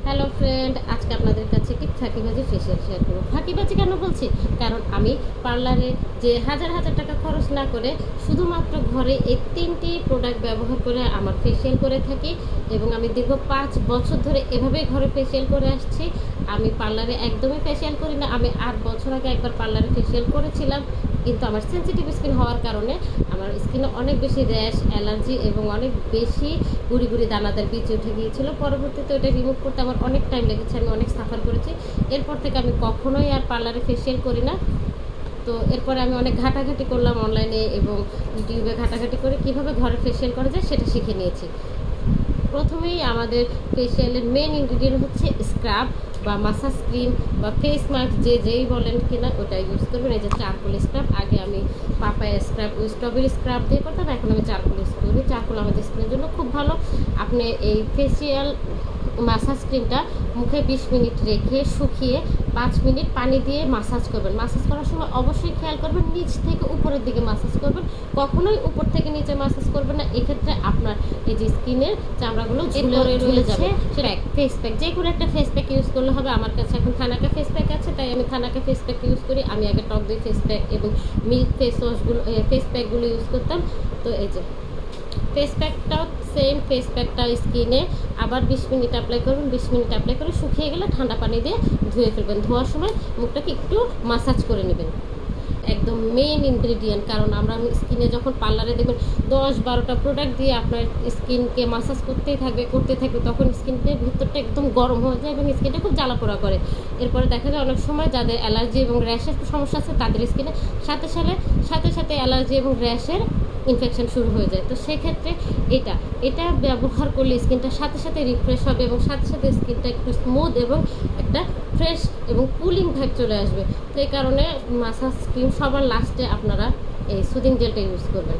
Hello friend, আজকে আপনাদের কাছে কি ফাঁকিবাজি ফেসিয়াল শেয়ার করবো। ফাঁকিবাজি কেন বলছি? কারণ আমি পার্লারে যে হাজার হাজার টাকা খরচ না করে শুধুমাত্র ঘরে এই 3টি প্রোডাক্ট ব্যবহার করে আমার ফেসিয়াল করে থাকি এবং আমি দীর্ঘ 5 বছর ধরে এভাবেই ঘরে ফেসিয়াল করে আসছি। আমি পার্লারে একদমই ফেসিয়াল করি না। আমি 8 বছর আগে একবার পার্লারে ফেসিয়াল করেছিলাম, কিন্তু আমার সেনসিটিভ স্কিন হওয়ার কারণে আমার স্কিনে অনেক বেশি র্যাশ, অ্যালার্জি এবং অনেক বেশি গুড়ি গুড়ি দানাদার বীজ উঠে গিয়েছিল। পরবর্তীতে ওটা রিমুভ করতে আমার অনেক টাইম লেগেছে, আমি অনেক সাফার করেছি। এরপর থেকে আমি কখনোই আর পার্লারে ফেসিয়াল করি না। তো এরপরে আমি অনেক ঘাটাঘাটি করলাম অনলাইনে এবং ইউটিউবে ঘাটাঘাটি করে কীভাবে ঘরে ফেসিয়াল করা যায় সেটা শিখে নিয়েছি। প্রথমেই আমাদের ফেসিয়ালের মেন ইনগ্রিডিয়েন্ট হচ্ছে স্ক্রাব বা মাসাজ ক্রিম বা ফেস মাস্ক, যেই বলেন কিনা ওটা ইউজ করবেন। এই যে চারকোল স্ক্রাব, আগে আমি পাপায়া স্ক্রাব স্ট্রবেরি স্ক্রাব দিয়ে করতাম, এখন আমি চারকোল ইউজ করি। চারকোল আমাদের স্কিনের জন্য খুব ভালো। আপনি এই ফেসিয়াল মাসাজ ক্রিমটা মুখে 20 মিনিট রেখে শুকিয়ে 5 মিনিট পানি দিয়ে মাসাজ করবেন। মাসাজ করার সময় অবশ্যই খেয়াল করবেন নিচ থেকে উপরের দিকে মাসাজ করবেন, কখনোই উপর থেকে নিচে মাসাজ করবেন না। এক্ষেত্রে আপনার এই যে স্কিনের চামড়াগুলো ঝুলে যাবে। সেটা ফেস প্যাক, যে কোনো একটা ফেস প্যাক ইউজ করলে হবে। আমার কাছে এখন থানাকা ফেস প্যাক আছে, তাই আমি থানাকা ফেস প্যাক ইউজ করি। আমি আগে টক দই ফেস প্যাক এবং মিল্ক ফেস ওয়াশগুলো ফেস প্যাকগুলো ইউজ করতাম। তো এই যে ফেস প্যাকটাও সেম, ফেস প্যাকটা স্কিনে আবার 20 মিনিট অ্যাপ্লাই করবেন। 20 মিনিট অ্যাপ্লাই করে শুকিয়ে গেলে ঠান্ডা পানি দিয়ে ধুয়ে ফেলবেন। ধোয়ার সময় মুখটাকে একটু মাসাজ করে নেবেন। একদম মেইন ইনগ্রিডিয়েন্ট, কারণ আমরা স্কিনে যখন পার্লারে দেখবেন 10-12টা প্রোডাক্ট দিয়ে আপনার স্কিনকে মাসাজ করতে থাকবে, তখন স্কিনের ভিতরটা একদম গরম হয়ে যায় এবং স্কিনটা খুব জ্বালাপোড়া করে। এরপরে দেখা যায় অনেক সময় যাদের অ্যালার্জি এবং র্যাশের সমস্যা আছে তাদের স্কিনে সাথে সাথে অ্যালার্জি এবং র্যাশের ইনফেকশন শুরু হয়ে যায়। তো সেক্ষেত্রে এটা ব্যবহার করলে স্কিনটা সাথে সাথে রিফ্রেশ হবে এবং সাথে সাথে স্কিনটা একটু স্মুথ এবং একটা ফ্রেশ এবং কুলিং ভাইব চলে আসবে। তো এই কারণে মাসাজ ক্রিম সবার লাস্টে আপনারা এই সুদিং জেলটা ইউজ করবেন।